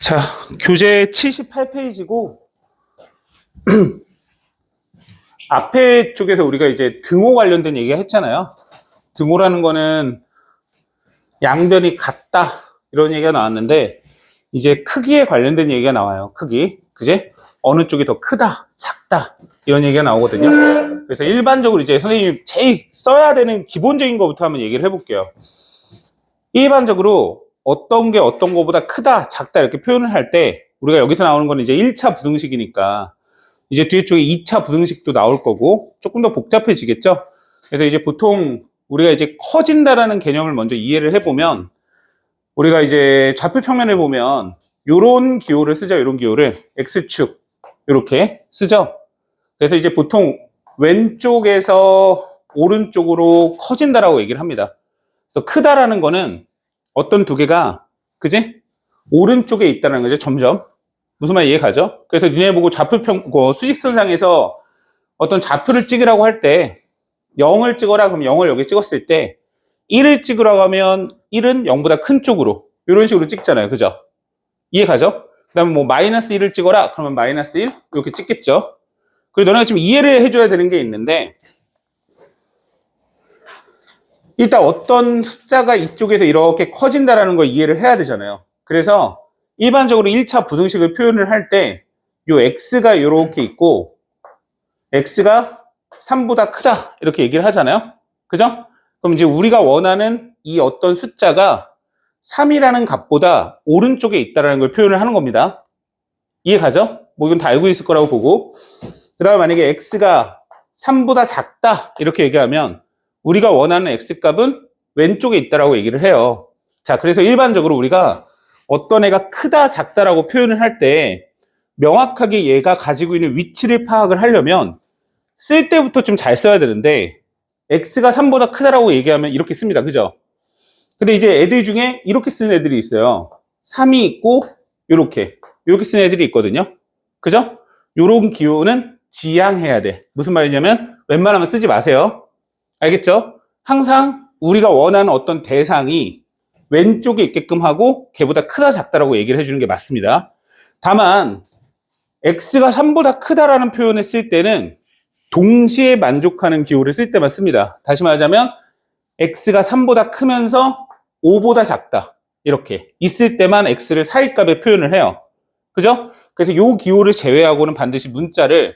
자, 교재 78페이지고, 앞에 쪽에서 우리가 이제 등호 관련된 얘기가 했잖아요. 등호라는 거는 양변이 같다, 이런 얘기가 나왔는데, 이제 크기에 관련된 얘기가 나와요. 크기. 그제? 어느 쪽이 더 크다, 작다, 이런 얘기가 나오거든요. 그래서 일반적으로 이제 선생님이 제일 써야 되는 기본적인 것부터 한번 얘기를 해볼게요. 일반적으로 어떤 게 어떤 거보다 크다, 작다 이렇게 표현을 할 때 우리가 여기서 나오는 거는 이제 1차 부등식이니까 이제 뒤에 쪽에 2차 부등식도 나올 거고 조금 더 복잡해지겠죠? 그래서 이제 보통 우리가 이제 커진다라는 개념을 먼저 이해를 해보면 우리가 이제 좌표 평면을 보면 요런 기호를 쓰죠. 요런 기호를 X축 이렇게 쓰죠. 그래서 이제 보통 왼쪽에서 오른쪽으로 커진다라고 얘기를 합니다. 그래서 크다라는 거는 어떤 두 개가, 그지? 오른쪽에 있다는 거죠, 점점. 무슨 말 이해가죠? 그래서 니네 보고 수직선상에서 어떤 좌표를 찍으라고 할 때, 0을 찍어라, 그럼 0을 여기 찍었을 때, 1을 찍으라고 하면 1은 0보다 큰 쪽으로, 이런 식으로 찍잖아요, 그죠? 이해가죠? 그 다음에 뭐, 마이너스 1을 찍어라, 그러면 마이너스 1, 이렇게 찍겠죠? 그리고 너네가 지금 이해를 해줘야 되는 게 있는데, 일단 어떤 숫자가 이쪽에서 이렇게 커진다라는 걸 이해를 해야 되잖아요. 그래서 일반적으로 1차 부등식을 표현을 할 때 요 x가 이렇게 있고 x가 3보다 크다 이렇게 얘기를 하잖아요. 그죠? 그럼 이제 우리가 원하는 이 어떤 숫자가 3이라는 값보다 오른쪽에 있다는 걸 표현을 하는 겁니다. 이해가죠? 뭐 이건 다 알고 있을 거라고 보고, 그 다음에 만약에 x가 3보다 작다 이렇게 얘기하면 우리가 원하는 x값은 왼쪽에 있다라고 얘기를 해요. 자, 그래서 일반적으로 우리가 어떤 애가 크다, 작다라고 표현을 할 때 명확하게 얘가 가지고 있는 위치를 파악을 하려면 쓸 때부터 좀 잘 써야 되는데 x가 3보다 크다라고 얘기하면 이렇게 씁니다. 그죠? 근데 이제 애들 중에 이렇게 쓰는 애들이 있어요. 3이 있고 이렇게 쓰는 애들이 있거든요. 그죠? 요런 기호는 지양해야 돼. 무슨 말이냐면 웬만하면 쓰지 마세요. 알겠죠? 항상 우리가 원하는 어떤 대상이 왼쪽에 있게끔 하고 걔보다 크다 작다라고 얘기를 해주는 게 맞습니다. 다만 x가 3보다 크다라는 표현을 쓸 때는 동시에 만족하는 기호를 쓸 때만 씁니다. 다시 말하자면 x가 3보다 크면서 5보다 작다 이렇게 있을 때만 x를 사이값에 표현을 해요. 그죠? 그래서 이 기호를 제외하고는 반드시 문자를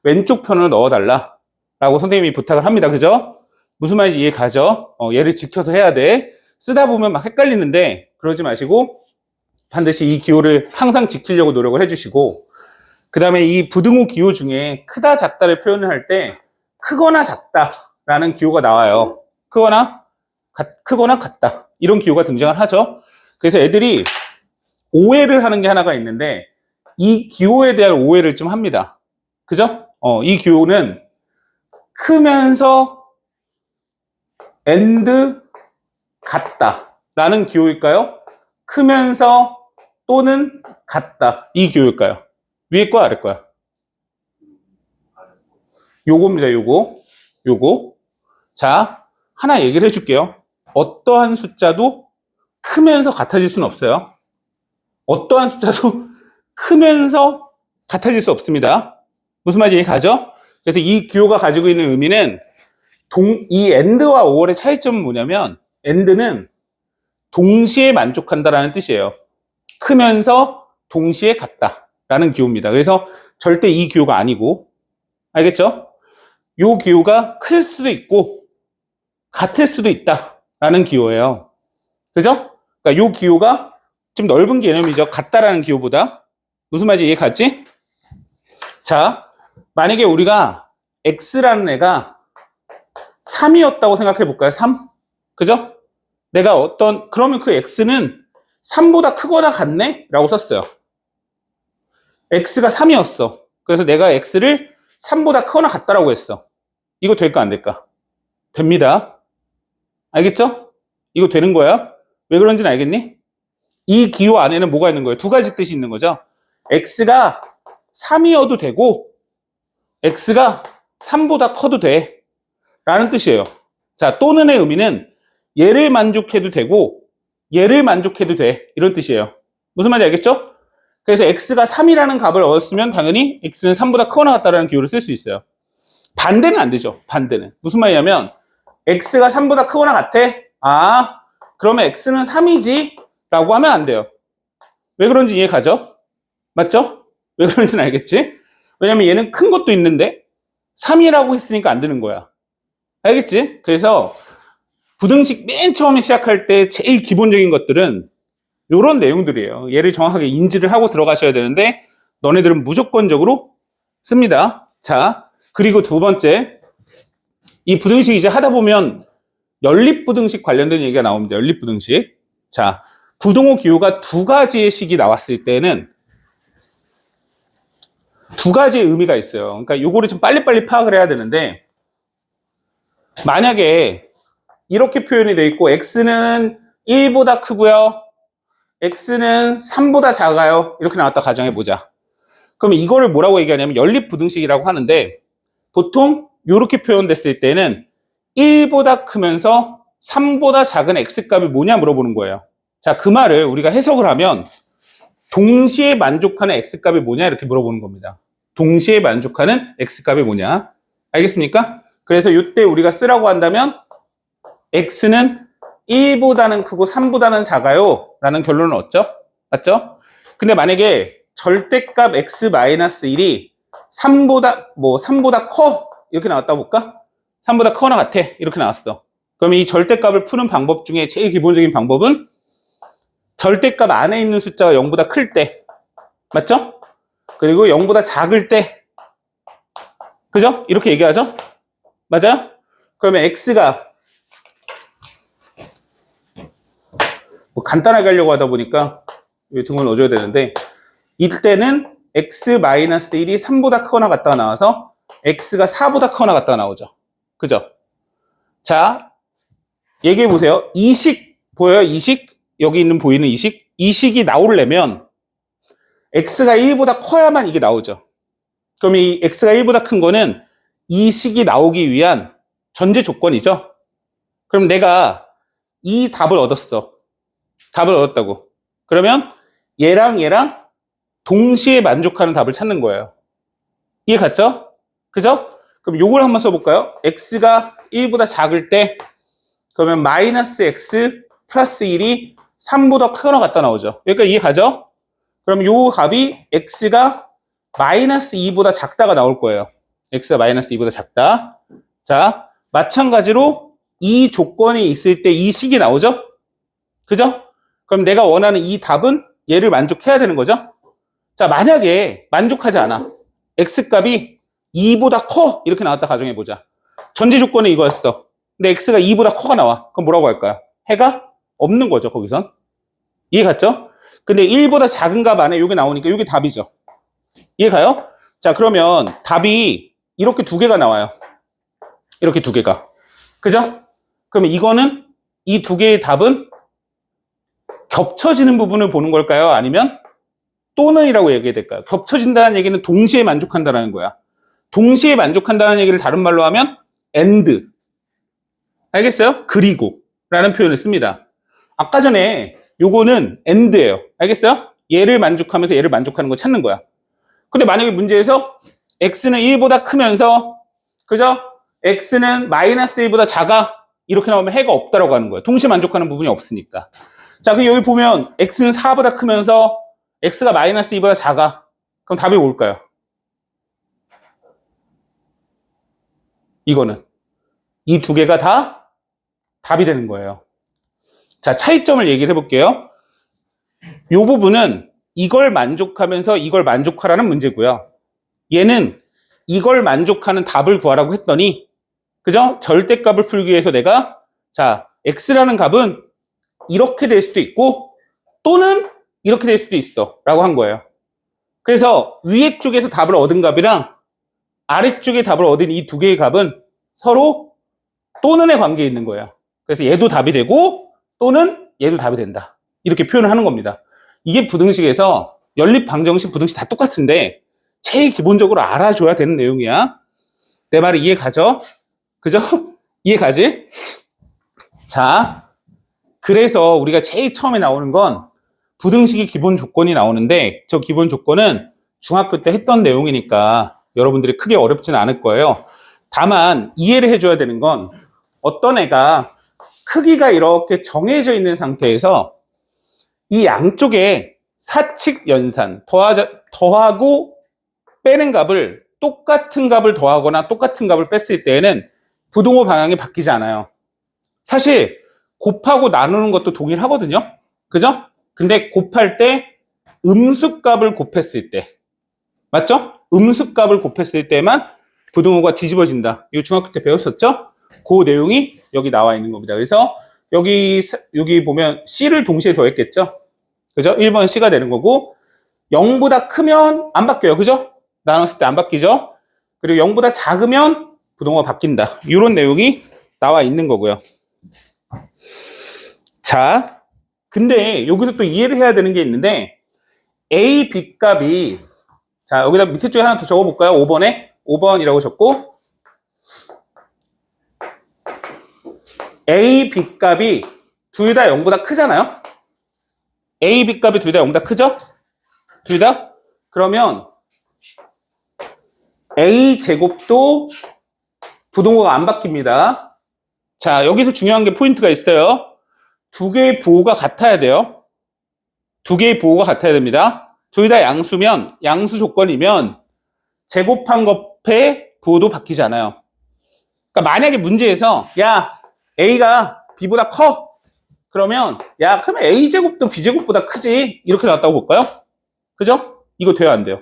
왼쪽 편으로 넣어달라 라고 선생님이 부탁을 합니다. 그죠? 무슨 말인지 이해 가죠? 얘를 지켜서 해야 돼. 쓰다 보면 막 헷갈리는데 그러지 마시고 반드시 이 기호를 항상 지키려고 노력을 해주시고, 그 다음에 이 부등호 기호 중에 크다 작다를 표현을 할 때 크거나 작다라는 기호가 나와요. 크거나 같다 이런 기호가 등장을 하죠. 그래서 애들이 오해를 하는 게 하나가 있는데 이 기호에 대한 오해를 좀 합니다. 그죠? 이 기호는 크면서 and 같다 라는 기호일까요? 크면서 또는 같다 이 기호일까요? 위에 거야 아래 거야? 요겁니다. 요거. 자, 하나 얘기를 해줄게요. 어떠한 숫자도 크면서 같아질 수는 없어요. 어떠한 숫자도 크면서 같아질 수 없습니다. 무슨 말인지 가죠? 그래서 이 기호가 가지고 있는 의미는 이 and와 or의 차이점은 뭐냐면 and는 동시에 만족한다라는 뜻이에요. 크면서 동시에 같다라는 기호입니다. 그래서 절대 이 기호가 아니고, 알겠죠? 이 기호가 클 수도 있고 같을 수도 있다라는 기호예요. 그죠? 그러니까 이 기호가 좀 넓은 개념이죠. 같다라는 기호보다. 무슨 말인지 이해 갔지? 자, 만약에 우리가 x라는 애가 3이었다고 생각해 볼까요? 3? 그죠? 그러면 그 x는 3보다 크거나 같네? 라고 썼어요. x가 3이었어. 그래서 내가 x를 3보다 크거나 같다라고 했어. 이거 될까 안 될까? 됩니다. 알겠죠? 이거 되는 거야. 왜 그런지는 알겠니? 이 기호 안에는 뭐가 있는 거예요? 두 가지 뜻이 있는 거죠. x가 3이어도 되고 x가 3보다 커도 돼 라는 뜻이에요. 자, 또는의 의미는 얘를 만족해도 되고 얘를 만족해도 돼 이런 뜻이에요. 무슨 말인지 알겠죠? 그래서 x가 3이라는 값을 얻었으면 당연히 x는 3보다 크거나 같다라는 기호를 쓸 수 있어요. 반대는 안 되죠. 반대는. 무슨 말이냐면 x가 3보다 크거나 같아? 아, 그러면 x는 3이지? 라고 하면 안 돼요. 왜 그런지 이해 가죠? 맞죠? 왜 그런지는 알겠지? 왜냐면 얘는 큰 것도 있는데 3이라고 했으니까 안 되는 거야. 알겠지? 그래서 부등식 맨 처음에 시작할 때 제일 기본적인 것들은 이런 내용들이에요. 얘를 정확하게 인지를 하고 들어가셔야 되는데 너네들은 무조건적으로 씁니다. 자, 그리고 두 번째, 이 부등식 이제 하다 보면 연립부등식 관련된 얘기가 나옵니다. 연립부등식. 자, 부등호 기호가 두 가지의 식이 나왔을 때는 두 가지의 의미가 있어요. 그러니까 요거를 좀 빨리빨리 파악을 해야 되는데, 만약에 이렇게 표현이 되어 있고 x는 1보다 크고요, x는 3보다 작아요, 이렇게 나왔다 가정해 보자. 그러면 이거를 뭐라고 얘기하냐면 연립부등식이라고 하는데, 보통 이렇게 표현됐을 때는 1보다 크면서 3보다 작은 x값이 뭐냐 물어보는 거예요. 자, 그 말을 우리가 해석을 하면 동시에 만족하는 x값이 뭐냐 이렇게 물어보는 겁니다. 동시에 만족하는 x값이 뭐냐. 알겠습니까? 그래서 이때 우리가 쓰라고 한다면 x는 1보다는 크고 3보다는 작아요 라는 결론을 얻죠. 맞죠? 근데 만약에 절대값 x-1이 3보다 커 이렇게 나왔다 볼까? 3보다 커나 같아 이렇게 나왔어. 그러면 이 절대값을 푸는 방법 중에 제일 기본적인 방법은 절대값 안에 있는 숫자가 0보다 클 때, 맞죠? 그리고 0보다 작을 때, 그죠? 이렇게 얘기하죠? 맞아요? 그러면 x가 뭐 간단하게 하려고 하다 보니까 여기 등을 넣어줘야 되는데, 이때는 x-1이 3보다 크거나 같다가 나와서 x가 4보다 크거나 같다가 나오죠. 그죠? 자, 얘기해 보세요. 이 식 보여요? 이 식? 여기 있는 보이는 이 식? 이 식이 나오려면 x가 1보다 커야만 이게 나오죠. 그럼 이 x가 1보다 큰 거는 이 식이 나오기 위한 전제 조건이죠. 그럼 내가 이 답을 얻었어. 답을 얻었다고. 그러면 얘랑 얘랑 동시에 만족하는 답을 찾는 거예요. 이해 갔죠? 그죠? 그럼 요걸 한번 써볼까요? x가 1보다 작을 때, 그러면 마이너스 x 플러스 1이 3보다 크거나 같다 나오죠. 그러니까 이해 가죠? 그럼 요 값이 x가 마이너스 2보다 작다가 나올 거예요. x가 마이너스 2보다 작다. 자, 마찬가지로 이 조건이 있을 때 이 식이 나오죠? 그죠? 그럼 내가 원하는 이 답은 얘를 만족해야 되는 거죠? 자, 만약에 만족하지 않아. x값이 2보다 커 이렇게 나왔다 가정해보자. 전제 조건은 이거였어. 근데 x가 2보다 커가 나와. 그럼 뭐라고 할까요? 해가 없는 거죠, 거기선. 이해 갔죠? 근데 1보다 작은 값 안에 이게 나오니까 이게 답이죠. 이해 가요? 자, 그러면 답이 이렇게 두 개가 나와요. 이렇게 두 개가. 그죠? 그러면 이거는 이 두 개의 답은 겹쳐지는 부분을 보는 걸까요? 아니면 또는이라고 얘기해야 될까요? 겹쳐진다는 얘기는 동시에 만족한다는 거야. 동시에 만족한다는 얘기를 다른 말로 하면 and. 알겠어요? 그리고 라는 표현을 씁니다. 아까 전에 요거는 and예요. 알겠어요? 얘를 만족하면서 얘를 만족하는 거 찾는 거야. 근데 만약에 문제에서 x는 1보다 크면서, 그죠? x는 마이너스 1보다 작아. 이렇게 나오면 해가 없다라고 하는 거예요. 동시에 만족하는 부분이 없으니까. 자, 그럼 여기 보면 x는 4보다 크면서 x가 마이너스 2보다 작아. 그럼 답이 뭘까요? 이거는. 이 두 개가 다 답이 되는 거예요. 자, 차이점을 얘기를 해볼게요. 이 부분은 이걸 만족하면서 이걸 만족하라는 문제고요. 얘는 이걸 만족하는 답을 구하라고 했더니, 그죠? 절대값을 풀기 위해서 내가, 자, x라는 값은 이렇게 될 수도 있고 또는 이렇게 될 수도 있어 라고 한 거예요. 그래서 위에 쪽에서 답을 얻은 값이랑 아래쪽에 답을 얻은 이 두 개의 값은 서로 또는의 관계에 있는 거예요. 그래서 얘도 답이 되고 또는 얘도 답이 된다. 이렇게 표현을 하는 겁니다. 이게 부등식에서 연립, 방정식, 부등식 다 똑같은데 제일 기본적으로 알아줘야 되는 내용이야. 내 말이 이해 가죠? 그죠? 이해 가지? 자, 그래서 우리가 제일 처음에 나오는 건 부등식이 기본 조건이 나오는데 저 기본 조건은 중학교 때 했던 내용이니까 여러분들이 크게 어렵진 않을 거예요. 다만 이해를 해줘야 되는 건 어떤 애가 크기가 이렇게 정해져 있는 상태에서 이 양쪽에 사칙 연산 더하고 빼는 값을 똑같은 값을 더하거나 똑같은 값을 뺐을 때에는 부등호 방향이 바뀌지 않아요. 사실 곱하고 나누는 것도 동일하거든요. 그죠? 근데 곱할 때 음수값을 곱했을 때, 맞죠? 음수값을 곱했을 때만 부등호가 뒤집어진다. 이거 중학교 때 배웠었죠? 그 내용이 여기 나와 있는 겁니다. 그래서 여기 보면 C를 동시에 더했겠죠? 그죠? 1번 C가 되는 거고 0보다 크면 안 바뀌어요. 그죠? 나눴을 때 안 바뀌죠? 그리고 0보다 작으면 부등호가 바뀐다. 이런 내용이 나와 있는 거고요. 자, 근데 여기서 또 이해를 해야 되는 게 있는데 A, B 값이 자, 여기다 밑에 쪽에 하나 더 적어볼까요? 5번에 5번이라고 적고 A, B 값이 둘 다 0보다 크잖아요? A, B 값이 둘 다 0보다 크죠? 둘 다? 그러면 A 제곱도 부등호가 안 바뀝니다. 자, 여기서 중요한 게 포인트가 있어요. 두 개의 부호가 같아야 돼요. 두 개의 부호가 같아야 됩니다. 둘 다 양수면, 양수 조건이면 제곱한 곱의 부호도 바뀌지 않아요. 그러니까 만약에 문제에서 야, A가 B보다 커. 그러면 야, 그러면 A제곱도 B제곱보다 크지. 이렇게 나왔다고 볼까요? 그죠? 이거 돼요, 안 돼요?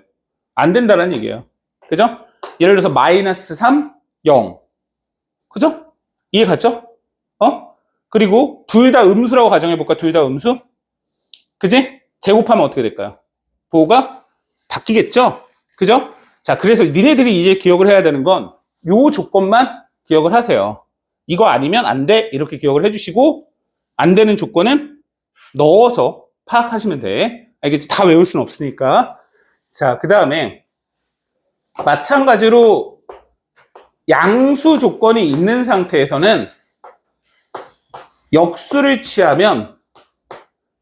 안 된다는 얘기예요. 그죠? 예를 들어서 마이너스 3, 0. 그죠? 이해 갔죠? 그리고 둘 다 음수라고 가정해볼까? 둘 다 음수? 그지? 제곱하면 어떻게 될까요? 부호가 바뀌겠죠? 그죠? 자, 그래서 니네들이 이제 기억을 해야 되는 건 요 조건만 기억을 하세요. 이거 아니면 안 돼. 이렇게 기억을 해주시고 안 되는 조건은 넣어서 파악하시면 돼. 알겠지? 다 외울 수는 없으니까. 자, 그 다음에 마찬가지로 양수 조건이 있는 상태에서는 역수를 취하면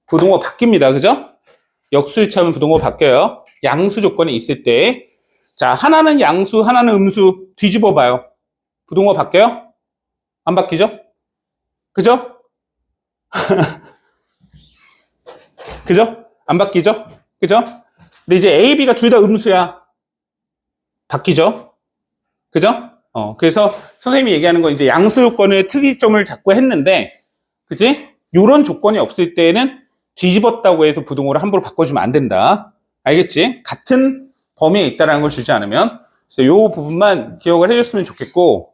부등호가 바뀝니다. 그죠? 역수를 취하면 부등호가 바뀌어요. 양수 조건이 있을 때. 자, 하나는 양수, 하나는 음수 뒤집어 봐요. 부등호가 바뀌어요? 안 바뀌죠? 그죠? 그죠? 안 바뀌죠? 그죠? 근데 이제 A, B가 둘 다 음수야. 바뀌죠? 그죠? 그래서 선생님이 얘기하는 건 이제 양수 조건의 특이점을 자꾸 했는데, 그지? 요런 조건이 없을 때에는 뒤집었다고 해서 부등호를 함부로 바꿔주면 안 된다. 알겠지? 같은 범위에 있다는 걸 주지 않으면. 그래서 요 부분만 기억을 해줬으면 좋겠고.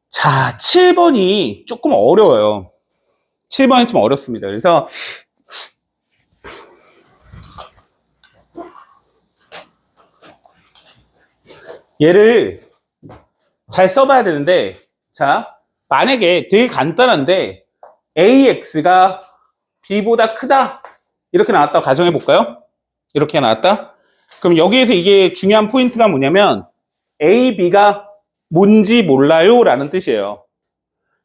자, 7번이 조금 어려워요. 7번이 좀 어렵습니다. 그래서 얘를 잘 써봐야 되는데, 자, 만약에 되게 간단한데 AX가 B보다 크다 이렇게 나왔다고 가정해 볼까요? 이렇게 나왔다. 그럼 여기에서 이게 중요한 포인트가 뭐냐면 A, B가 뭔지 몰라요 라는 뜻이에요.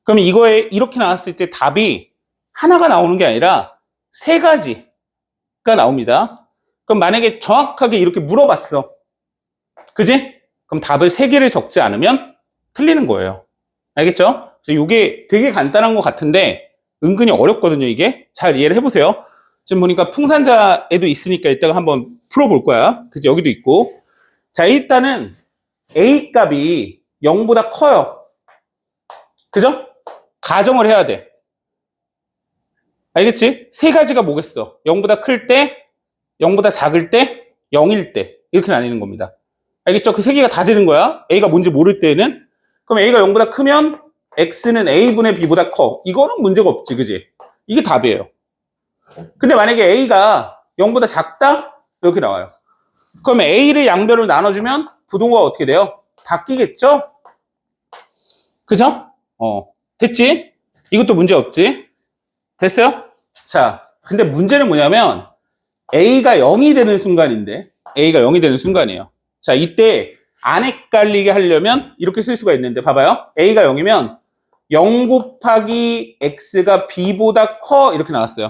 그럼 이거에 이렇게 나왔을 때 답이 하나가 나오는 게 아니라 세 가지가 나옵니다. 그럼 만약에 정확하게 이렇게 물어봤어. 그지? 그럼 답을 세 개를 적지 않으면 틀리는 거예요. 알겠죠? 그래서 이게 되게 간단한 것 같은데 은근히 어렵거든요, 이게. 잘 이해를 해보세요. 지금 보니까 풍산자에도 있으니까 이따가 한번 풀어볼 거야. 그치? 여기도 있고. 자, 일단은 A 값이 0보다 커요. 그죠? 가정을 해야 돼. 알겠지? 세 가지가 뭐겠어? 0보다 클 때, 0보다 작을 때, 0일 때. 이렇게 나뉘는 겁니다. 알겠죠? 그 세 개가 다 되는 거야. A가 뭔지 모를 때는. 그럼 A가 0보다 크면 X는 A분의 B보다 커. 이거는 문제가 없지, 그지? 이게 답이에요. 근데 만약에 A가 0보다 작다? 이렇게 나와요. 그러면 A를 양별로 나눠주면 부등호가 어떻게 돼요? 바뀌겠죠? 그죠? 됐지? 이것도 문제 없지? 됐어요? 자, 근데 문제는 뭐냐면 A가 0이 되는 순간인데 A가 0이 되는 순간이에요. 자, 이때 안 헷갈리게 하려면 이렇게 쓸 수가 있는데 봐봐요. A가 0이면 0 곱하기 X가 B보다 커 이렇게 나왔어요.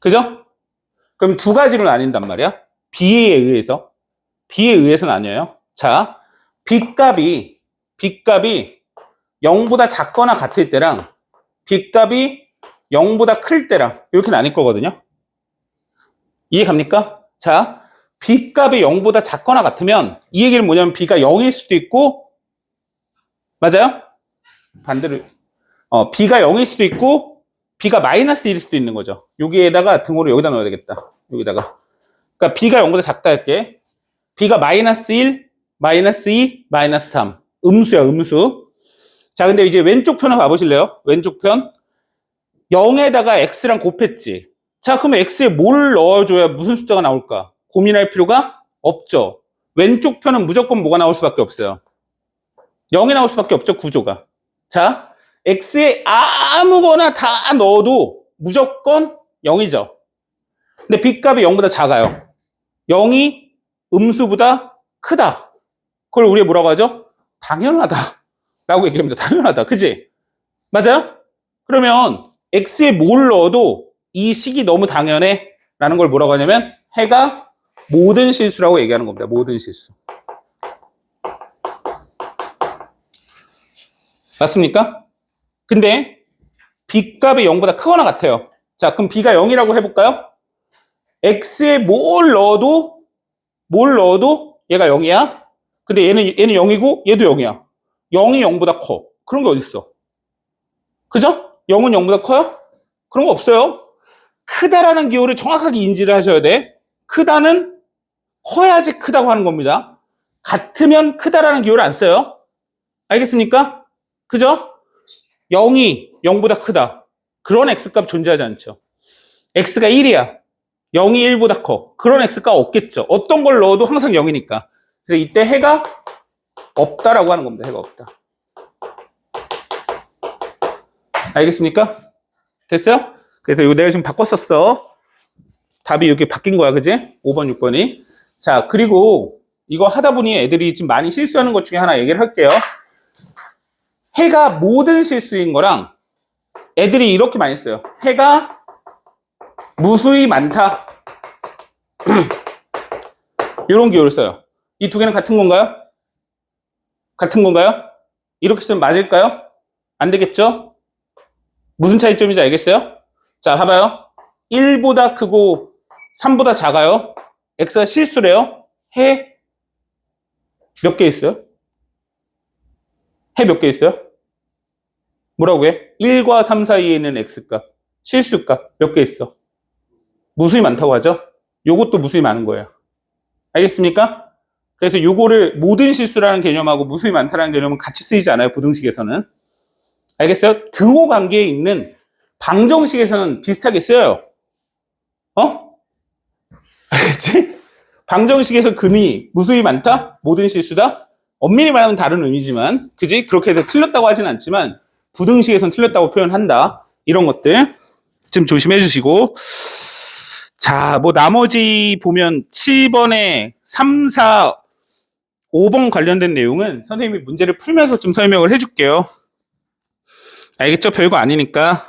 그죠? 그럼 두 가지로 나뉜단 말이야. B에 의해서. B에 의해서 나뉘어요. 자, B값이 0보다 작거나 같을 때랑 B값이 0보다 클 때랑 이렇게 나뉠 거거든요. 이해 갑니까? 자, B값이 0보다 작거나 같으면 이 얘기는 뭐냐면 B가 0일 수도 있고, 맞아요? 반대로 B가 0일 수도 있고 B가 마이너스 1일 수도 있는 거죠. 여기에다가 등호를 여기다 넣어야 되겠다. 여기다가. 그러니까 B가 0보다 작다 할게. B가 마이너스 1, 마이너스 2, 마이너스 3. 음수야, 음수. 자, 근데 이제 왼쪽 편을 봐보실래요? 왼쪽 편. 0에다가 X랑 곱했지. 자, 그러면 X에 뭘 넣어줘야 무슨 숫자가 나올까? 고민할 필요가 없죠. 왼쪽 편은 무조건 뭐가 나올 수밖에 없어요. 0이 나올 수밖에 없죠, 구조가. 자, X에 아무거나 다 넣어도 무조건 0이죠. 근데 B값이 0보다 작아요. 0이 음수보다 크다. 그걸 우리가 뭐라고 하죠? 당연하다 라고 얘기합니다. 당연하다. 그치? 맞아요? 그러면 X에 뭘 넣어도 이 식이 너무 당연해 라는 걸 뭐라고 하냐면 해가 모든 실수라고 얘기하는 겁니다. 모든 실수. 맞습니까? 근데 B값이 0보다 크거나 같아요. 자, 그럼 B가 0이라고 해볼까요? X에 뭘 넣어도 얘가 0이야. 근데 얘는 0이고 얘도 0이야. 0이 0보다 커. 그런 게 어딨어? 그죠? 0은 0보다 커요? 그런 거 없어요. 크다라는 기호를 정확하게 인지를 하셔야 돼. 크다는 커야지 크다고 하는 겁니다. 같으면 크다라는 기호를 안 써요. 알겠습니까? 그죠? 0이 0보다 크다. 그런 X값 존재하지 않죠. X가 1이야. 0이 1보다 커. 그런 X값 없겠죠. 어떤 걸 넣어도 항상 0이니까. 그래서 이때 해가 없다라고 하는 겁니다. 해가 없다. 알겠습니까? 됐어요? 그래서 이거 내가 지금 바꿨었어. 답이 이렇게 바뀐 거야. 그지? 5번, 6번이. 자, 그리고 이거 하다 보니 애들이 지금 많이 실수하는 것 중에 하나 얘기를 할게요. 해가 모든 실수인 거랑 애들이 이렇게 많이 써요. 해가 무수히 많다. 이런 기호를 써요. 이 두 개는 같은 건가요? 같은 건가요? 이렇게 쓰면 맞을까요? 안 되겠죠? 무슨 차이점인지 알겠어요? 자, 봐봐요. 1보다 크고 3보다 작아요. X가 실수래요. 해 몇 개 있어요? 해 몇 개 있어요? 뭐라고 해? 1과 3 사이에 있는 X값, 실수값 몇 개 있어? 무수히 많다고 하죠? 요것도 무수히 많은 거예요. 알겠습니까? 그래서 요거를 모든 실수라는 개념하고 무수히 많다라는 개념은 같이 쓰이지 않아요, 부등식에서는. 알겠어요? 등호 관계에 있는 방정식에서는 비슷하게 쓰여요. 알겠지? 방정식에서 금이 무수히 많다? 모든 실수다? 엄밀히 말하면 다른 의미지만, 그지? 그렇게 해서 틀렸다고 하진 않지만, 부등식에서는 틀렸다고 표현한다. 이런 것들 좀 조심해 주시고. 자, 뭐 나머지 보면 7번에 3, 4, 5번 관련된 내용은 선생님이 문제를 풀면서 좀 설명을 해줄게요. 알겠죠? 별거 아니니까.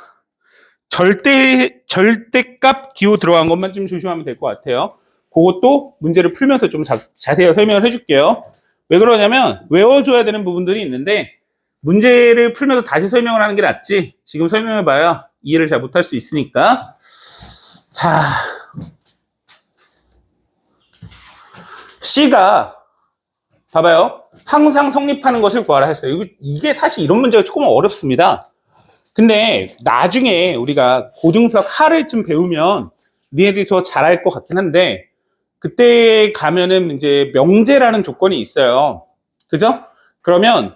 절대값 기호 들어간 것만 좀 조심하면 될 것 같아요. 그것도 문제를 풀면서 좀 자세히 설명을 해줄게요. 왜 그러냐면 외워줘야 되는 부분들이 있는데 문제를 풀면서 다시 설명을 하는 게 낫지 지금 설명해봐야 이해를 잘 못할 수 있으니까. 자, C가 봐봐요. 항상 성립하는 것을 구하라 했어요. 이게 사실 이런 문제가 조금 어렵습니다. 근데 나중에 우리가 고등수학 하를쯤 배우면 니네들이 더 잘할 것 같긴 한데 그때 가면은 이제 명제라는 조건이 있어요. 그죠? 그러면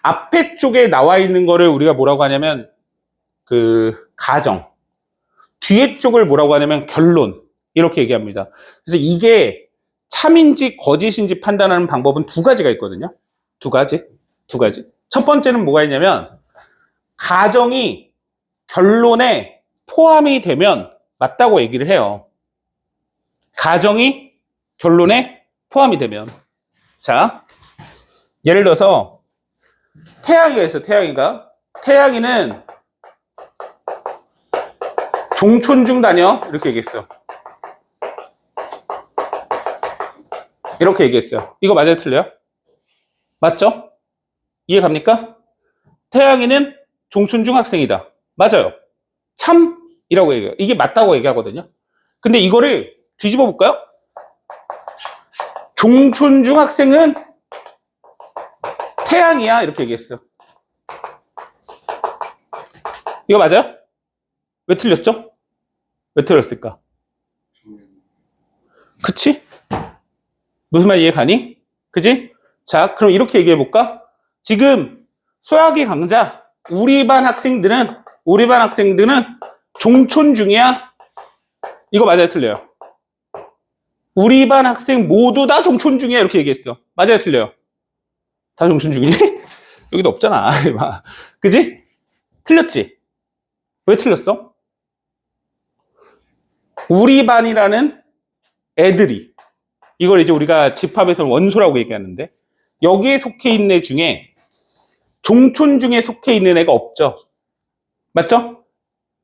앞에 쪽에 나와 있는 거를 우리가 뭐라고 하냐면 가정, 뒤에 쪽을 뭐라고 하냐면 결론, 이렇게 얘기합니다. 그래서 이게 참인지 거짓인지 판단하는 방법은 두 가지가 있거든요. 두 가지. 첫 번째는 뭐가 있냐면 가정이 결론에 포함이 되면 맞다고 얘기를 해요. 가정이 결론에 포함이 되면. 자, 예를 들어서 태양이가 있어. 태양이는 종촌중 다녀. 이렇게 얘기했어요. 이렇게 얘기했어요. 이거 맞아요? 틀려요? 맞죠? 이해 갑니까? 태양이는 종촌중 학생이다. 맞아요. 참이라고 얘기해요. 이게 맞다고 얘기하거든요. 근데 이거를 뒤집어 볼까요? 종촌중 학생은 태양이야. 이렇게 얘기했어요. 이거 맞아요? 왜 틀렸죠? 왜 틀렸을까? 그치? 무슨 말 이해 가니? 그지? 자, 그럼 이렇게 얘기해 볼까? 지금 수학의 강자, 우리 반 학생들은 종촌중이야. 이거 맞아요? 틀려요? 우리 반 학생 모두 다 종촌중이야. 이렇게 얘기했어. 맞아요? 틀려요? 다 종촌중이지? 여기도 없잖아. 그지? 틀렸지? 왜 틀렸어? 우리 반이라는 애들이, 이걸 이제 우리가 집합에서 원소라고 얘기하는데, 여기에 속해 있는 애 중에 종촌중에 속해 있는 애가 없죠. 맞죠?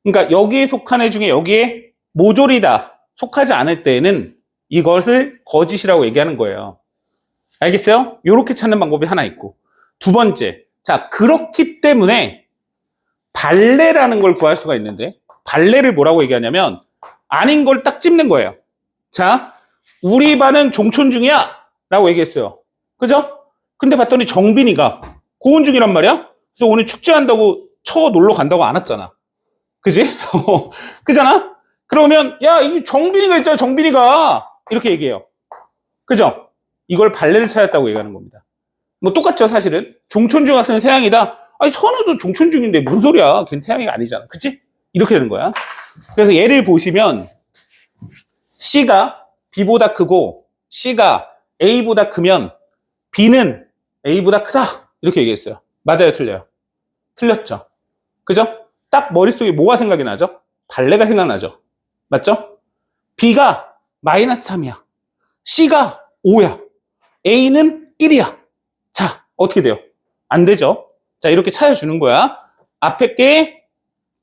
그러니까 여기에 속한 애 중에 여기에 모조리다 속하지 않을 때에는 이것을 거짓이라고 얘기하는 거예요. 알겠어요? 이렇게 찾는 방법이 하나 있고, 두 번째, 자, 그렇기 때문에 발레라는 걸 구할 수가 있는데, 발레를 뭐라고 얘기하냐면 아닌 걸 딱 찝는 거예요. 자, 우리 반은 종촌중이야 라고 얘기했어요. 그죠? 근데 봤더니 정빈이가 고은중이란 말이야. 그래서 오늘 축제한다고 놀러 간다고 안 왔잖아. 그지? 그잖아? 그러면 야, 이 정빈이가 있잖아. 정빈이가 이렇게 얘기해요. 그죠? 이걸 발레를 찾았다고 얘기하는 겁니다. 뭐 똑같죠, 사실은. 종촌중 학생은 태양이다. 아니, 선우도 종촌중인데 무슨 소리야. 걔는 태양이가 아니잖아. 그치? 이렇게 되는 거야. 그래서 예를 보시면 C가 B보다 크고 C가 A보다 크면 B는 A보다 크다. 이렇게 얘기했어요. 맞아요? 틀려요? 틀렸죠? 그죠? 딱 머릿속에 뭐가 생각이 나죠? 발레가 생각나죠? 맞죠? B가 마이너스 3이야. C가 5야. A는 1이야. 자, 어떻게 돼요? 안 되죠? 자, 이렇게 찾아주는 거야. 앞에 게,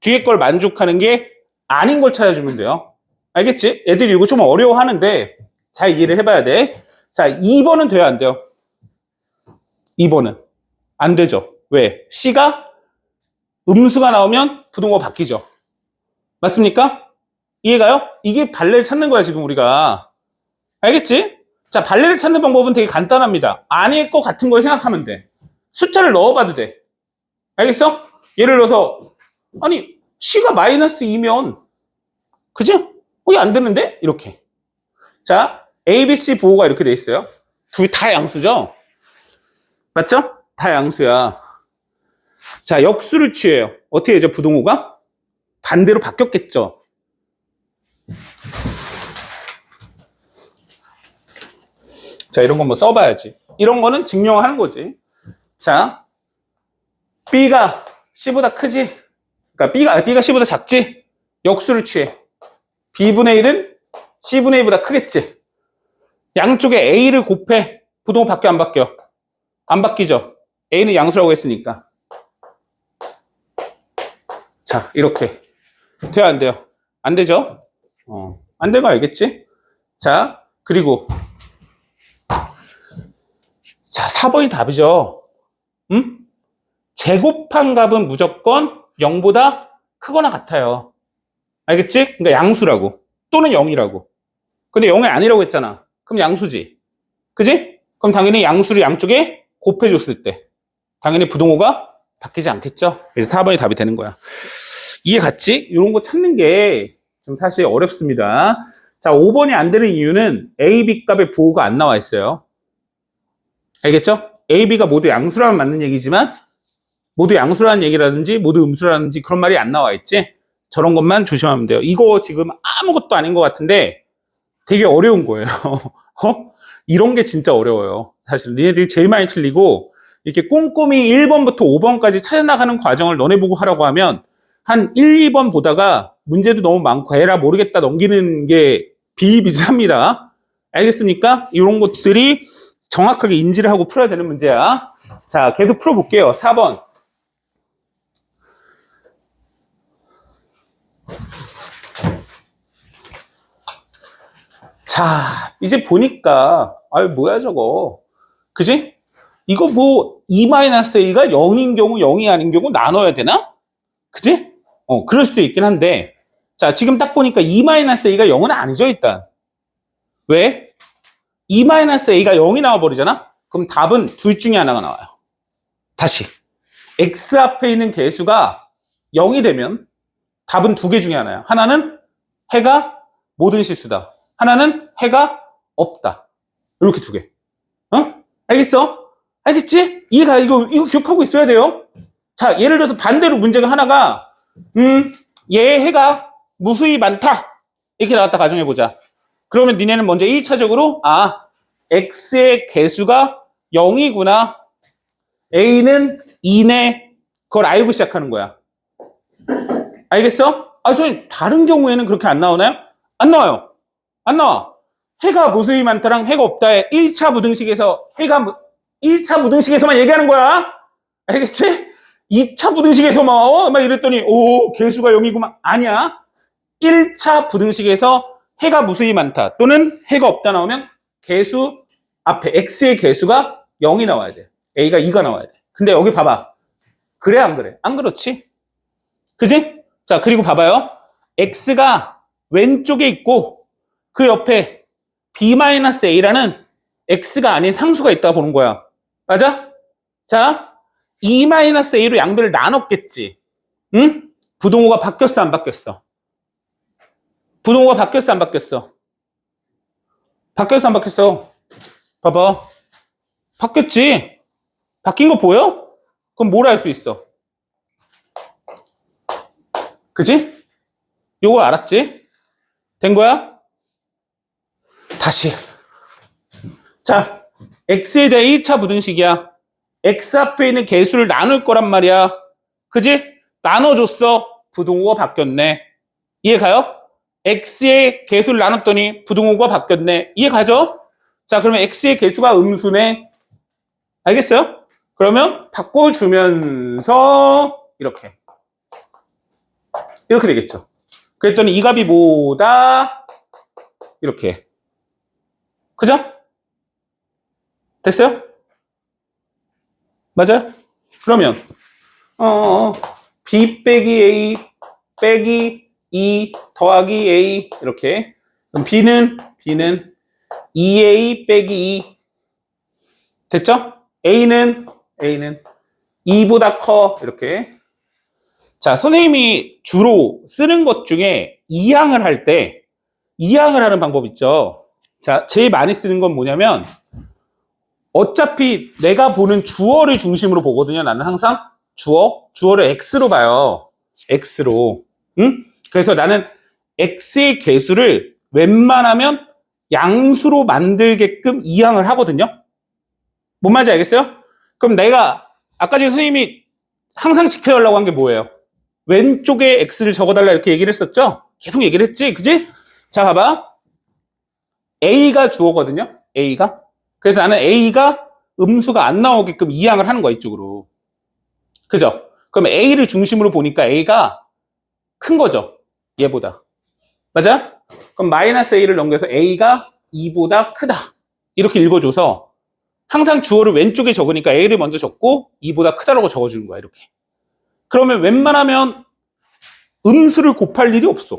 뒤에 걸 만족하는 게 아닌 걸 찾아주면 돼요. 알겠지? 애들이 이거 좀 어려워하는데 잘 이해를 해봐야 돼. 자, 2번은 돼요? 안 돼요? 2번은 안 되죠. 왜? C가 음수가 나오면 부동어 바뀌죠. 맞습니까? 이해가요? 이게 발레를 찾는 거야, 지금 우리가. 알겠지? 자, 발레를 찾는 방법은 되게 간단합니다. 아닐 것 같은 걸 생각하면 돼. 숫자를 넣어봐도 돼. 알겠어? 예를 들어서 아니 C가 마이너스 2면 그죠? 이게 안 되는데? 이렇게. 자, A, B, C 부호가 이렇게 돼 있어요. 둘 다 양수죠? 맞죠? 다 양수야. 자, 역수를 취해요. 어떻게 되죠? 부동호가? 반대로 바뀌었겠죠? 자, 이런 거 뭐 써봐야지. 이런 거는 증명하는 거지. 자, B가 C보다 크지? 그러니까 B가 C보다 작지? 역수를 취해. B분의 1은 C분의 1보다 크겠지? 양쪽에 A를 곱해. 부동호 바뀌어, 안 바뀌어? 안 바뀌죠? A는 양수라고 했으니까. 자, 이렇게. 돼요, 안 돼요? 안 되죠? 안 되는 거 알겠지? 자, 그리고 자, 4번이 답이죠. 응? 제곱한 값은 무조건 0보다 크거나 같아요. 알겠지? 그러니까 양수라고. 또는 0이라고. 근데 0이 아니라고 했잖아. 그럼 양수지. 그지? 그럼 당연히 양수를 양쪽에 곱해줬을 때 당연히 부동호가 바뀌지 않겠죠? 그래서 4번이 답이 되는 거야. 이해 갔지? 이런 거 찾는 게 좀 사실 어렵습니다. 자, 5번이 안 되는 이유는 A, B 값의 부호가 안 나와 있어요. 알겠죠? A, B가 모두 양수라면 맞는 얘기지만 모두 양수라는 얘기라든지 모두 음수라든지 그런 말이 안 나와 있지? 저런 것만 조심하면 돼요. 이거 지금 아무것도 아닌 것 같은데 되게 어려운 거예요. 이런 게 진짜 어려워요. 사실 니네들이 제일 많이 틀리고 이렇게 꼼꼼히 1번부터 5번까지 찾아나가는 과정을 너네 보고 하라고 하면 한 1, 2번 보다가 문제도 너무 많고 에라 모르겠다 넘기는 게 비일비재합니다. 알겠습니까? 이런 것들이 정확하게 인지를 하고 풀어야 되는 문제야. 자, 계속 풀어볼게요. 4번. 자, 이제 보니까, 아유, 뭐야, 저거. 그지? 이거 뭐, 2-a가 0인 경우, 0이 아닌 경우 나눠야 되나? 그지? 그럴 수도 있긴 한데, 자, 지금 딱 보니까 2-a가 0은 아니죠, 일단. 왜? 2-a가 0이 나와버리잖아? 그럼 답은 둘 중에 하나가 나와요. 다시. x 앞에 있는 개수가 0이 되면 답은 두 개 중에 하나야. 하나는 해가 모든 실수다. 하나는 해가 없다. 이렇게 두 개. 알겠어? 알겠지? 이해가, 이거 기억하고 있어야 돼요. 자, 예를 들어서 반대로 문제가 하나가, 얘 해가 무수히 많다. 이렇게 나왔다 가정해보자. 그러면 니네는 먼저 1차적으로, x의 개수가 0이구나. a는 2네. 그걸 알고 시작하는 거야. 알겠어? 저 다른 경우에는 그렇게 안 나오나요? 안 나와요. 안 나와. 해가 무수히 많다랑 해가 없다에 1차 부등식에서 1차 부등식에서만 얘기하는 거야. 알겠지? 2차 부등식에서만 막 이랬더니 개수가 0이구만. 아니야. 1차 부등식에서 해가 무수히 많다 또는 해가 없다 나오면 개수 앞에 x의 개수가 0이 나와야 돼. a가 2가 나와야 돼. 근데 여기 봐봐. 그래 안 그래? 안 그렇지? 그지? 자, 그리고 봐봐요. x가 왼쪽에 있고 그 옆에 b-a라는 x가 아닌 상수가 있다 보는 거야. 맞아? 자, 2-a로 양변을 나눴겠지. 응? 부동호가 바뀌었어, 안 바뀌었어? 부동호가 바뀌었어, 안 바뀌었어? 바뀌었어, 안 바뀌었어? 봐봐. 바뀌었지? 바뀐 거 보여? 그럼 뭘 할 수 있어? 그지? 요거 알았지? 된 거야? 다시. 자, x에 대해 1차 부등식이야. x 앞에 있는 개수를 나눌 거란 말이야. 그지? 나눠줬어. 부등호가 바뀌었네. 이해 가요? x의 개수를 나눴더니 부등호가 바뀌었네. 이해 가죠? 자, 그러면 x의 개수가 음수네. 알겠어요? 그러면 바꿔주면서 이렇게 되겠죠. 그랬더니 이 값이 뭐다? 이렇게. 그죠? 됐어요? 맞아요? 그러면 b 빼기 a 빼기 2 더하기 a 이렇게. 그럼 b는 2a 빼기 2 됐죠? a는 2보다 커 이렇게. 자, 선생님이 주로 쓰는 것 중에 이항을 하는 방법 있죠. 자, 제일 많이 쓰는 건 뭐냐면 어차피 내가 보는 주어를 중심으로 보거든요. 나는 항상 주어를 x로 봐요. x로. 응? 그래서 나는 x의 개수를 웬만하면 양수로 만들게끔 이항을 하거든요. 뭔 말인지 알겠어요? 그럼 내가 아까 전에 선생님이 항상 지켜달라고 한 게 뭐예요? 왼쪽에 x를 적어달라 이렇게 얘기를 했었죠? 계속 얘기를 했지, 그지? 자, 봐봐. a가 주어거든요. a가. 그래서 나는 a가 음수가 안 나오게끔 이항을 하는 거야, 이쪽으로. 그죠? 그럼 a를 중심으로 보니까 a가 큰 거죠, 얘보다. 맞아? 그럼 마이너스 a를 넘겨서 a가 2보다 크다. 이렇게 읽어줘서 항상 주어를 왼쪽에 적으니까 a를 먼저 적고 2보다 크다라고 적어주는 거야, 이렇게. 그러면 웬만하면 음수를 곱할 일이 없어.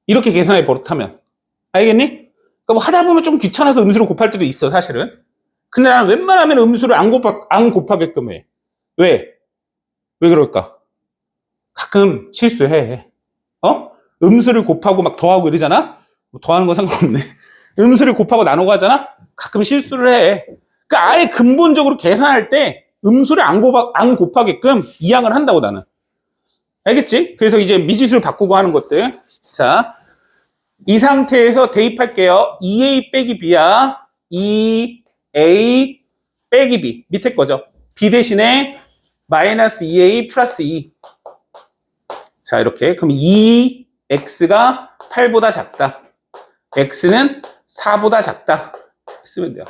이렇게 계산해 버릇하면. 알겠니? 그러니까 하다 보면 좀 귀찮아서 음수를 곱할 때도 있어, 사실은. 근데 나는 웬만하면 음수를 안 곱하게끔 해. 왜? 왜 그럴까? 가끔 실수해. 음수를 곱하고 막 더하고 이러잖아? 뭐 더하는 건 상관없네. 음수를 곱하고 나누고 하잖아? 가끔 실수를 해. 그러니까 아예 근본적으로 계산할 때 음수를 안 곱하게끔 이항을 한다고, 나는. 알겠지? 그래서 이제 미지수를 바꾸고 하는 것들. 자, 이 상태에서 대입할게요. 2a 빼기 b야. 2a 빼기 b. 밑에 거죠. b 대신에 마이너스 2a 플러스 2. 자, 이렇게. 그럼 2x가 8보다 작다. x는 4보다 작다. 쓰면 돼요.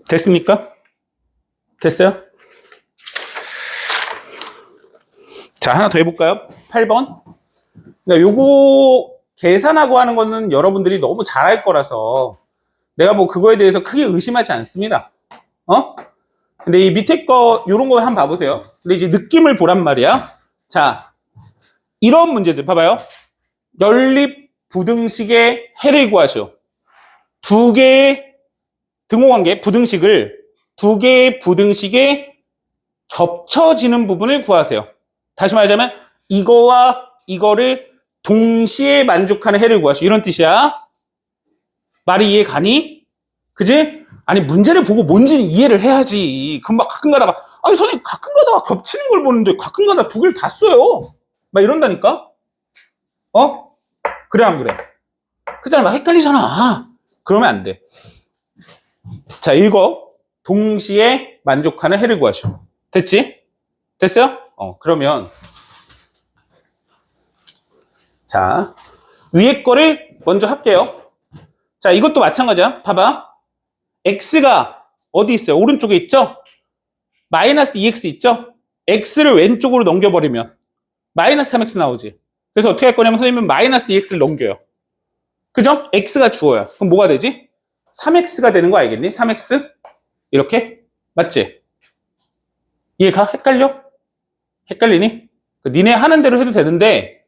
됐습니까? 됐어요? 자, 하나 더 해볼까요? 8번. 그러니까 요거 계산하고 하는 거는 여러분들이 너무 잘할 거라서 내가 뭐 그거에 대해서 크게 의심하지 않습니다. 근데 이 밑에 거 요런 거 한번 봐보세요. 근데 이제 느낌을 보란 말이야. 자, 이런 문제들 봐봐요. 연립 부등식의 해를 구하시오. 두 개의 등호관계 부등식을 두 개의 부등식에 겹쳐지는 부분을 구하세요. 다시 말하자면 이거와 이거를 동시에 만족하는 해를 구하시오. 이런 뜻이야. 말이 이해 가니? 그지? 아니 문제를 보고 뭔지는 이해를 해야지. 그럼 막 가끔 가다가 아니 선생님 가끔 가다가 겹치는 걸 보는데 가끔 가다가 두 개를 다 써요. 막 이런다니까? 그래 안 그래? 그잖아. 막 헷갈리잖아. 그러면 안 돼. 자, 읽어. 동시에 만족하는 해를 구하시오. 됐지? 됐어요? 그러면 자, 위에 거를 먼저 할게요. 자, 이것도 마찬가지야. 봐봐. x가 어디 있어요? 오른쪽에 있죠? 마이너스 2x 있죠? x를 왼쪽으로 넘겨버리면 마이너스 3x 나오지. 그래서 어떻게 할 거냐면 선생님은 마이너스 2x를 넘겨요. 그죠? x가 주어요. 그럼 뭐가 되지? 3x가 되는 거 알겠니? 3x? 이렇게? 맞지? 이해가? 헷갈려? 헷갈리니? 니네 하는 대로 해도 되는데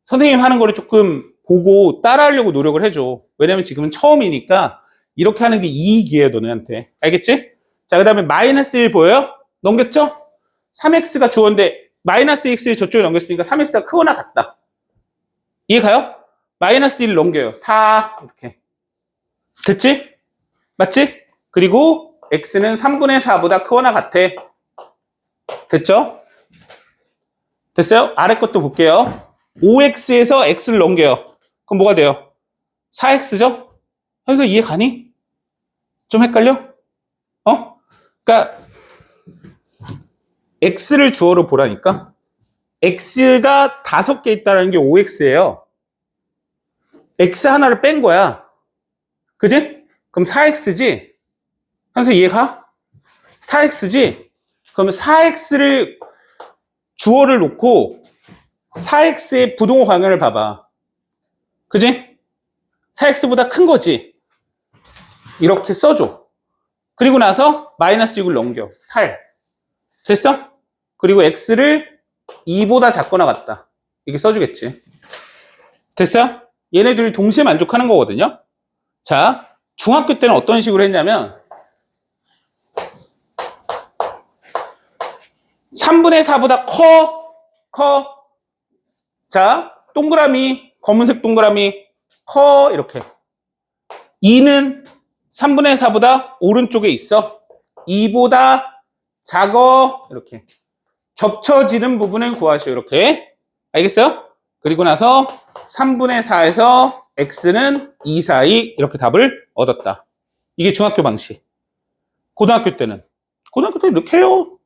선생님 하는 거를 조금 보고 따라하려고 노력을 해줘. 왜냐면 지금은 처음이니까 이렇게 하는 게 이익이에요, 너네한테. 알겠지? 자, 그 다음에 마이너스 1 보여요? 넘겼죠? 3x가 주어인데 마이너스 x를 저쪽에 넘겼으니까 3x가 크거나 같다. 이해가요? 마이너스 1을 넘겨요. 4 이렇게. 됐지? 맞지? 그리고 x는 3분의 4보다 크거나 같아. 됐죠? 됐어요? 아래 것도 볼게요. 5x에서 x를 넘겨요. 그럼 뭐가 돼요? 4x죠? 여기서 이해 가니? 좀 헷갈려? 그러니까 x를 주어로 보라니까. x가 5개 있다는 게 5x예요. x 하나를 뺀 거야. 그지? 그럼 4x지? 현서 이해가? 4x지? 그러면 4x를 주어를 놓고 4x의 부동호 관계를 봐봐. 그지? 4x보다 큰 거지? 이렇게 써줘. 그리고 나서 마이너스 6을 넘겨. 8. 됐어? 그리고 x를 2보다 작거나 같다. 이렇게 써주겠지. 됐어요? 얘네들이 동시에 만족하는 거거든요. 자, 중학교 때는 어떤 식으로 했냐면 3분의 4보다 커. 자, 동그라미, 검은색 동그라미, 커, 이렇게. 2는 3분의 4보다 오른쪽에 있어. 2보다 작어, 이렇게. 겹쳐지는 부분을 구하시오, 이렇게. 알겠어요? 그리고 나서 3분의 4에서 x는 2 사이, 이렇게 답을 얻었다. 이게 중학교 방식. 고등학교 때는 이렇게 해요.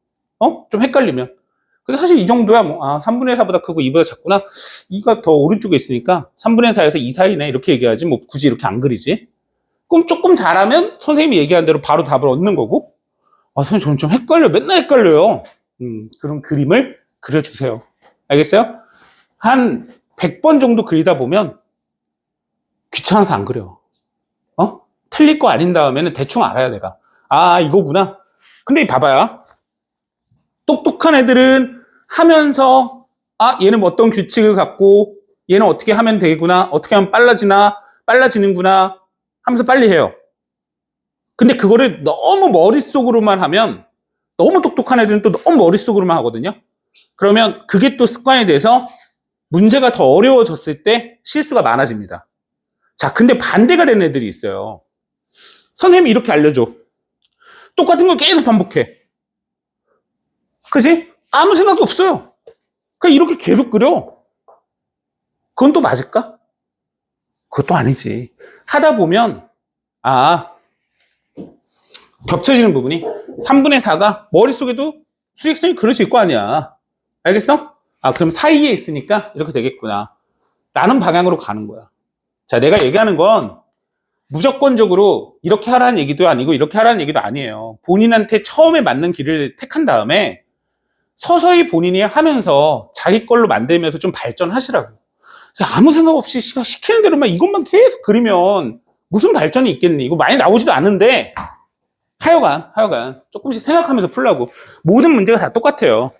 좀 헷갈리면. 근데 사실 이 정도야, 3분의 4보다 크고 2보다 작구나. 2가 더 오른쪽에 있으니까 3분의 4에서 2 사이네. 이렇게 얘기하지. 뭐 굳이 이렇게 안 그리지. 그럼 조금 잘하면 선생님이 얘기한 대로 바로 답을 얻는 거고. 선생님 저는 좀 헷갈려. 맨날 헷갈려요. 그런 그림을 그려주세요. 알겠어요? 한 100번 정도 그리다 보면 귀찮아서 안 그려. 틀릴 거 아닌 다음에는 대충 알아야 내가. 이거구나. 근데 봐봐요. 똑똑한 애들은 하면서 얘는 뭐 어떤 규칙을 갖고 얘는 어떻게 하면 되구나, 어떻게 하면 빨라지는구나 하면서 빨리 해요. 근데 그거를 너무 머릿속으로만 하면, 너무 똑똑한 애들은 또 너무 머릿속으로만 하거든요. 그러면 그게 또 습관이 돼서 문제가 더 어려워졌을 때 실수가 많아집니다. 자, 근데 반대가 되는 애들이 있어요. 선생님이 이렇게 알려줘. 똑같은 걸 계속 반복해. 그지? 아무 생각이 없어요. 그냥 이렇게 계속 그려. 그건 또 맞을까? 그것도 아니지. 하다 보면 겹쳐지는 부분이 3분의 4가 머릿속에도 수직선이 그려질 거 아니야. 알겠어? 그럼 사이에 있으니까 이렇게 되겠구나 라는 방향으로 가는 거야. 자, 내가 얘기하는 건 무조건적으로 이렇게 하라는 얘기도 아니고 이렇게 하라는 얘기도 아니에요. 본인한테 처음에 맞는 길을 택한 다음에 서서히 본인이 하면서 자기 걸로 만들면서 좀 발전하시라고. 아무 생각 없이 시키는 대로만 이것만 계속 그리면 무슨 발전이 있겠니? 이거 많이 나오지도 않은데 하여간 조금씩 생각하면서 풀라고. 모든 문제가 다 똑같아요.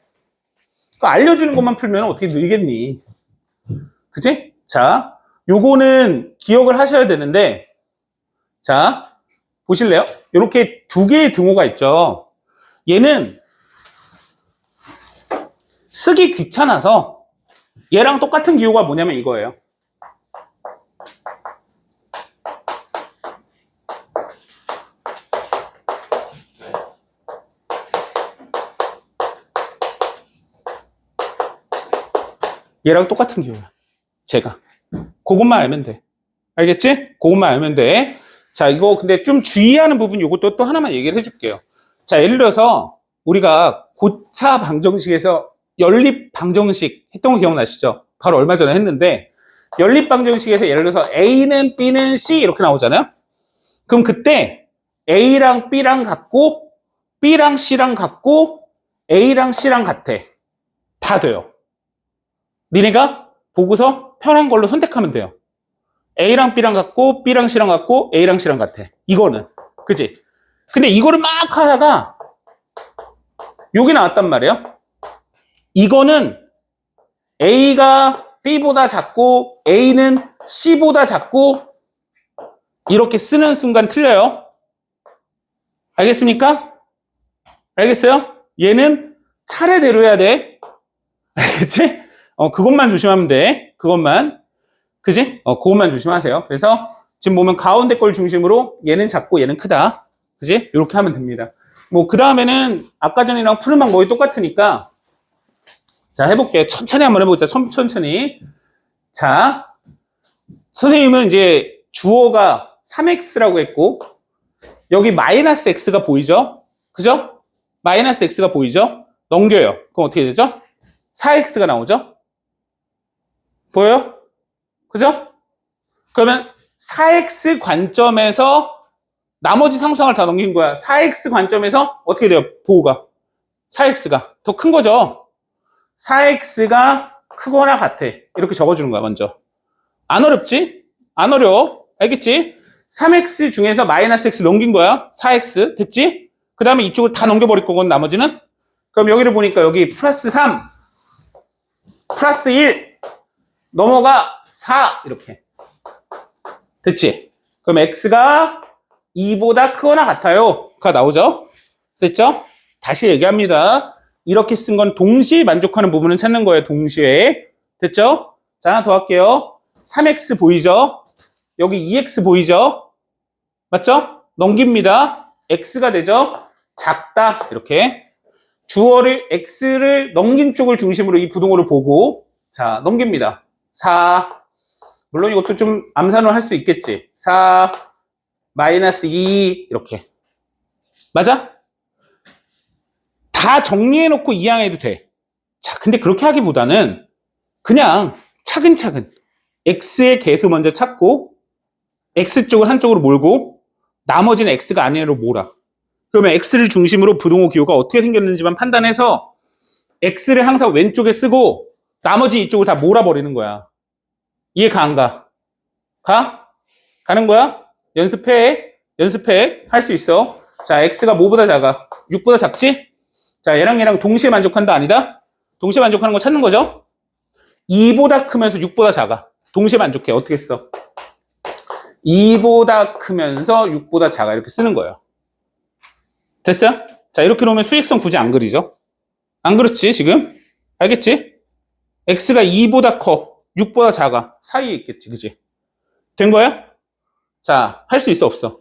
알려주는 것만 풀면 어떻게 늘겠니? 그치? 자, 요거는 기억을 하셔야 되는데, 자, 보실래요? 이렇게 두 개의 등호가 있죠. 얘는 쓰기 귀찮아서 얘랑 똑같은 기호가 뭐냐면 이거예요. 얘랑 똑같은 기호야. 제가. 그것만 알면 돼. 알겠지? 그것만 알면 돼. 자, 이거 근데 좀 주의하는 부분 이것도 또 하나만 얘기를 해줄게요. 자, 예를 들어서 우리가 고차 방정식에서 연립 방정식 했던 거 기억나시죠? 바로 얼마 전에 했는데 연립 방정식에서 예를 들어서 A는 B는 C 이렇게 나오잖아요? 그럼 그때 A랑 B랑 같고 B랑 C랑 같고 A랑 C랑 같아. 다 돼요. 니네가 보고서 편한 걸로 선택하면 돼요. A랑 B랑 같고 B랑 C랑 같고 A랑 C랑 같아. 이거는. 그치? 근데 이거를 막 하다가 여기 나왔단 말이에요. 이거는 A가 B보다 작고 A는 C보다 작고 이렇게 쓰는 순간 틀려요. 알겠습니까? 알겠어요? 얘는 차례대로 해야 돼. 알겠지? 그것만 조심하면 돼. 그것만. 그지? 그것만 조심하세요. 그래서 지금 보면 가운데 걸 중심으로 얘는 작고 얘는 크다. 그지? 이렇게 하면 됩니다. 뭐, 그 다음에는 아까 전이랑 푸는 방법이 똑같으니까 자, 해볼게요. 천천히 한번 해보자. 천천히. 자, 선생님은 이제 주어가 3x라고 했고 여기 마이너스 x가 보이죠? 그죠? 마이너스 x가 보이죠? 넘겨요. 그럼 어떻게 되죠? 4x가 나오죠? 보여요? 그죠? 그러면 4x 관점에서 나머지 상수항을 다 넘긴 거야. 4x 관점에서 어떻게 돼요? 보호가 4x가 더 큰 거죠? 4x가 크거나 같아. 이렇게 적어주는 거야, 먼저. 안 어렵지? 안 어려워. 알겠지? 3x 중에서 마이너스 x 넘긴 거야. 4x. 됐지? 그 다음에 이쪽을 다 넘겨버릴 거건 나머지는? 그럼 여기를 보니까 여기 플러스 3, 플러스 1, 넘어가 4. 이렇게. 됐지? 그럼 x가 2보다 크거나 같아요. 가 나오죠? 됐죠? 다시 얘기합니다. 이렇게 쓴 건 동시에 만족하는 부분은 찾는 거예요. 동시에. 됐죠? 자, 하나 더 할게요. 3x 보이죠? 여기 2x 보이죠? 맞죠? 넘깁니다. x가 되죠? 작다. 이렇게. 주어를 x를 넘긴 쪽을 중심으로 이 부동호를 보고 자, 넘깁니다. 4. 물론 이것도 좀 암산을 할 수 있겠지. 4 마이너스 2 이렇게. 맞아? 다 정리해놓고 이항해도 돼. 자, 근데 그렇게 하기보다는 그냥 차근차근 x의 개수 먼저 찾고 x 쪽을 한쪽으로 몰고 나머지는 x가 아니로 몰아. 그러면 x를 중심으로 부동호 기호가 어떻게 생겼는지만 판단해서 x를 항상 왼쪽에 쓰고 나머지 이쪽을 다 몰아버리는 거야. 이해가 안 가? 가? 가는 거야? 연습해. 할 수 있어. 자, x가 뭐보다 작아? 6보다 작지? 자, 얘랑 동시에 만족한다? 아니다? 동시에 만족하는 거 찾는 거죠? 2보다 크면서 6보다 작아. 동시에 만족해. 어떻게 써? 2보다 크면서 6보다 작아. 이렇게 쓰는 거예요. 됐어요? 자, 이렇게 놓으면 수익성 굳이 안 그리죠? 안 그렇지, 지금? 알겠지? x가 2보다 커. 6보다 작아. 사이에 있겠지, 그지? 된 거야? 자, 할 수 있어, 없어?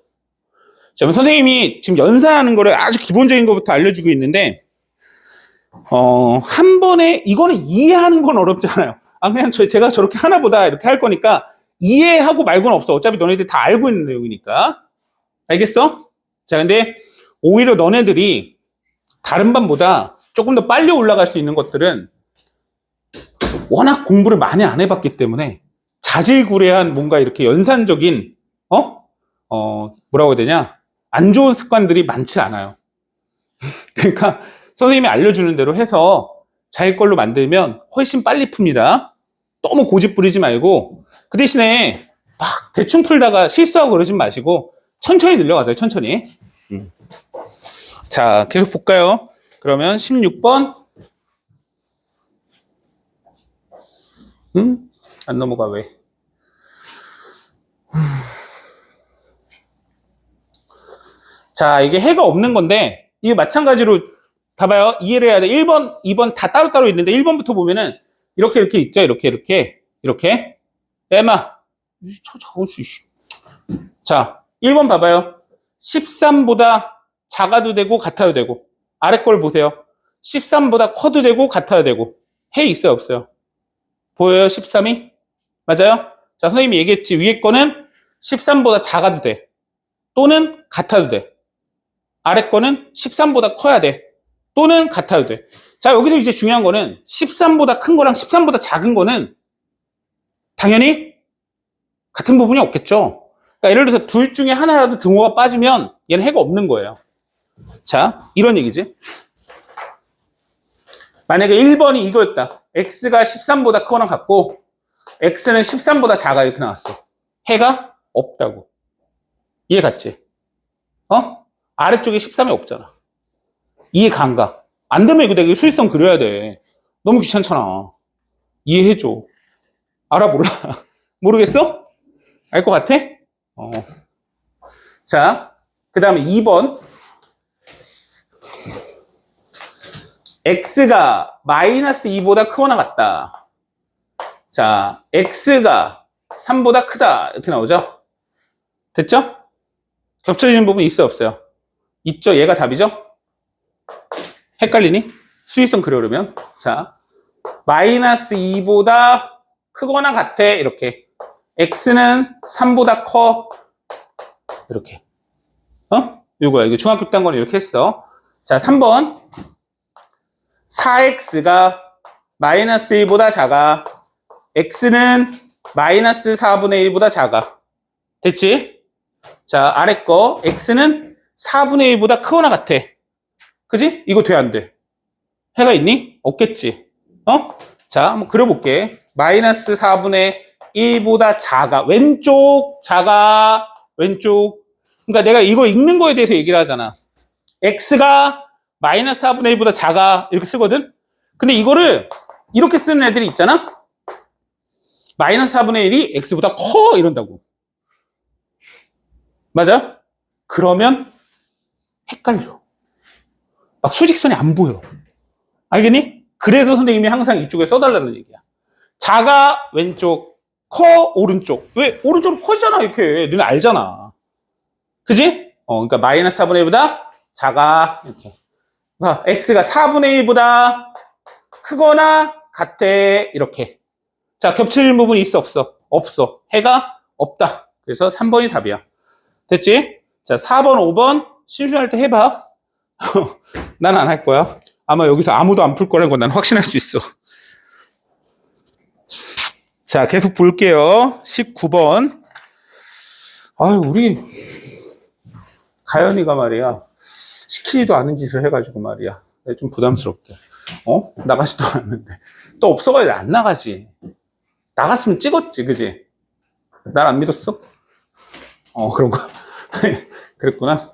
자, 선생님이 지금 연산하는 거를 아주 기본적인 것부터 알려주고 있는데, 한 번에, 이거는 이해하는 건 어렵잖아요. 아, 그냥 제가 저렇게 하나보다 이렇게 할 거니까, 이해하고 말고는 없어. 어차피 너네들 다 알고 있는 내용이니까. 알겠어? 자, 근데, 오히려 너네들이 다른 반보다 조금 더 빨리 올라갈 수 있는 것들은 워낙 공부를 많이 안 해봤기 때문에 자질구레한 뭔가 이렇게 연산적인, 뭐라고 해야 되냐? 안 좋은 습관들이 많지 않아요. 그러니까 선생님이 알려주는 대로 해서 자기 걸로 만들면 훨씬 빨리 풉니다. 너무 고집 부리지 말고 그 대신에 막 대충 풀다가 실수하고 그러지 마시고 천천히 늘려가세요. 천천히. 자, 계속 볼까요? 그러면 16번. 안 넘어가 왜? 자, 이게 해가 없는 건데 이게 마찬가지로 봐봐요. 이해를 해야 돼. 1번, 2번 다 따로따로 있는데 1번부터 보면은 이렇게 있죠. 이렇게. 에마. 자, 1번 봐봐요. 13보다 작아도 되고 같아도 되고. 아래 걸 보세요. 13보다 커도 되고 같아도 되고. 해 있어요, 없어요? 보여요? 13이? 맞아요? 자, 선생님이 얘기했지. 위에 거는 13보다 작아도 돼. 또는 같아도 돼. 아래 거는 13보다 커야 돼. 또는 같아도 돼. 자, 여기서 이제 중요한 거는 13보다 큰 거랑 13보다 작은 거는 당연히 같은 부분이 없겠죠. 그러니까 예를 들어서 둘 중에 하나라도 등호가 빠지면 얘는 해가 없는 거예요. 자, 이런 얘기지. 만약에 1번이 이거였다. x가 13보다 크거나 같고 x는 13보다 작아 이렇게 나왔어. 해가 없다고. 이해 갔지? 아래쪽에 13이 없잖아. 이해 간가? 안 되면 이거 내가 수익성 그려야 돼. 너무 귀찮잖아. 이해해줘. 알아 몰라? 모르겠어? 알 것 같아? 자, 그 다음에 2번. x가 마이너스 2보다 크거나 같다. 자, x가 3보다 크다. 이렇게 나오죠? 됐죠? 겹쳐지는 부분 있어요, 없어요? 있죠? 얘가 답이죠? 헷갈리니? 수익성 그려오려면. 자, 마이너스 2보다 크거나 같아. 이렇게. x는 3보다 커. 이렇게. 이거야. 이거 중학교 때 한 건 이렇게 했어. 자, 3번. 4x가 마이너스 1보다 작아. x는 마이너스 4분의 1보다 작아. 됐지? 자, 아래 거. x는 4분의 1보다 크거나 같아. 그지? 이거 돼, 안 돼? 해가 있니? 없겠지. 자, 한번 그려볼게. 마이너스 4분의 1보다 작아. 왼쪽, 작아. 왼쪽. 그러니까 내가 이거 읽는 거에 대해서 얘기를 하잖아. x가 마이너스 4분의 1보다 작아. 이렇게 쓰거든? 근데 이거를 이렇게 쓰는 애들이 있잖아? 마이너스 4분의 1이 x보다 커. 이런다고. 맞아? 그러면 헷갈려. 막 수직선이 안 보여. 알겠니? 그래서 선생님이 항상 이쪽에 써달라는 얘기야. 작아, 왼쪽. 커, 오른쪽. 왜? 오른쪽은 커지잖아, 이렇게. 너네 알잖아. 그지? 그러니까 마이너스 4분의 1보다 작아. 이렇게. x가 4분의 1보다 크거나 같아. 이렇게. 자, 겹치는 부분이 있어, 없어? 없어. 해가 없다. 그래서 3번이 답이야. 됐지? 자, 4번, 5번 심심할 때 해봐. 난 안 할 거야. 아마 여기서 아무도 안 풀 거라는 건 난 확신할 수 있어. 자, 계속 볼게요. 19번. 아유, 우리 가연이가 말이야. 시키지도 않은 짓을 해가지고 말이야. 좀 부담스럽게. 나가지도 않는데. 또 없어가지고 안 나가지. 나갔으면 찍었지, 그지? 날 안 믿었어? 그런 거. 그랬구나.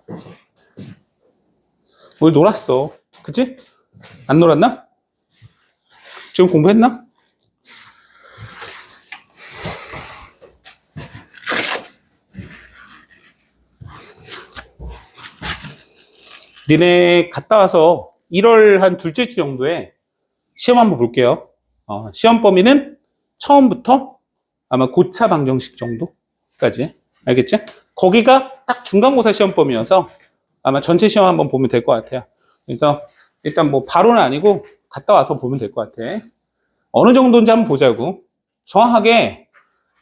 오늘 놀았어. 그치? 안 놀았나? 지금 공부했나? 니네 갔다 와서 1월 한 둘째 주 정도에 시험 한번 볼게요. 시험 범위는 처음부터 아마 고차 방정식 정도까지. 알겠지? 거기가 딱 중간고사 시험 범위여서 아마 전체 시험 한번 보면 될 것 같아요. 그래서 일단 뭐 바로는 아니고 갔다 와서 보면 될 것 같아. 어느 정도인지 한번 보자고. 정확하게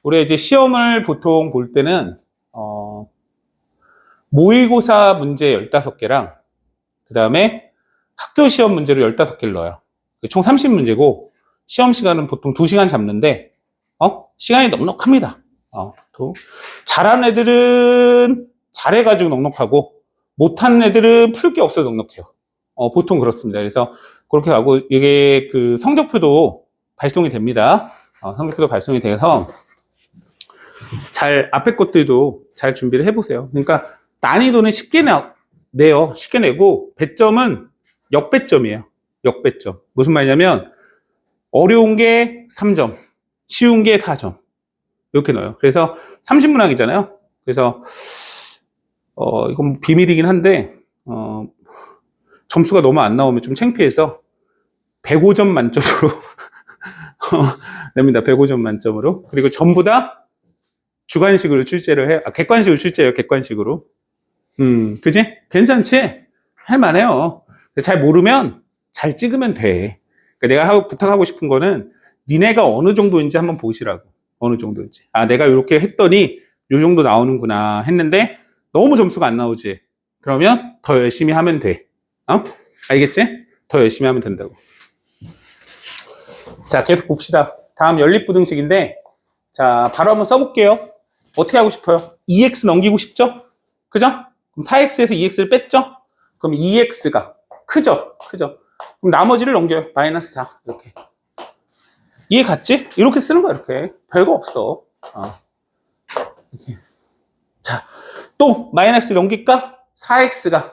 우리 이제 시험을 보통 볼 때는 모의고사 문제 15개랑 그 다음에 학교 시험 문제로 15개를 넣어요. 총 30문제고 시험 시간은 보통 2시간 잡는데 시간이 넉넉합니다. 또 잘하는 애들은 잘해가지고 넉넉하고 못하는 애들은 풀 게 없어서 넉넉해요. 보통 그렇습니다. 그래서 그렇게 하고 이게 그 성적표도 발송이 됩니다. 성적표도 발송이 돼서 잘 앞에 것들도 잘 준비를 해보세요. 그러니까 난이도는 쉽게 내요. 쉽게 내고 배점은 역배점이에요. 역배점. 무슨 말이냐면 어려운 게 3점, 쉬운 게 4점 이렇게 넣어요. 그래서 30문항이잖아요. 그래서 이건 비밀이긴 한데 점수가 너무 안 나오면 좀 창피해서 105점 만점으로 냅니다. 105점 만점으로. 그리고 전부 다 주관식으로 출제를 해요. 객관식으로 출제해요. 객관식으로. 그지? 괜찮지? 할만해요. 잘 모르면 잘 찍으면 돼. 그러니까 내가 부탁하고 싶은 거는 니네가 어느 정도인지 한번 보시라고. 어느 정도인지. 내가 이렇게 했더니 요 정도 나오는구나 했는데 너무 점수가 안 나오지. 그러면 더 열심히 하면 돼. 알겠지? 더 열심히 하면 된다고. 자, 계속 봅시다. 다음 연립부등식인데, 자, 바로 한번 써볼게요. 어떻게 하고 싶어요? 2x 넘기고 싶죠? 그죠? 그럼 4x에서 2x를 뺐죠? 그럼 2x가 크죠? 크죠? 그럼 나머지를 넘겨요. 마이너스 4. 이렇게. 이해 갔지? 이렇게 쓰는 거야, 이렇게. 별거 없어. 이렇게. 자, 또 마이너스 넘길까? 4x가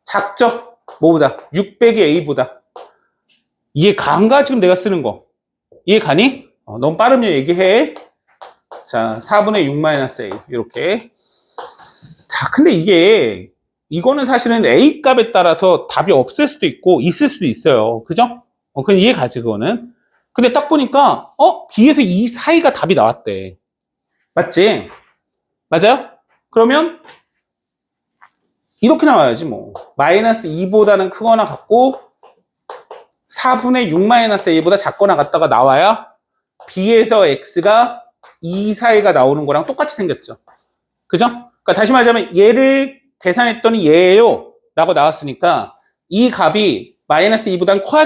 작죠? 뭐보다? 600이 a보다. 이해 간가? 지금 내가 쓰는 거. 이해 가니? 너무 빠르면 얘기해. 자, 4분의 6 마이너스 a. 이렇게. 자, 근데 이거는 사실은 a 값에 따라서 답이 없을 수도 있고, 있을 수도 있어요. 그죠? 그냥 이해 가지, 그거는. 근데 딱 보니까, b에서 이 사이가 답이 나왔대. 맞지? 맞아요? 그러면, 이렇게 나와야지, 뭐. 마이너스 2보다는 크거나 같고, 4분의 6 마이너스 a보다 작거나 같다가 나와야 b에서 x가 2 사이가 나오는 거랑 똑같이 생겼죠. 그죠? 그러니까 다시 말하자면 얘를 계산했더니 얘예요 라고 나왔으니까 이 값이 마이너스 2보다는 커야 된다.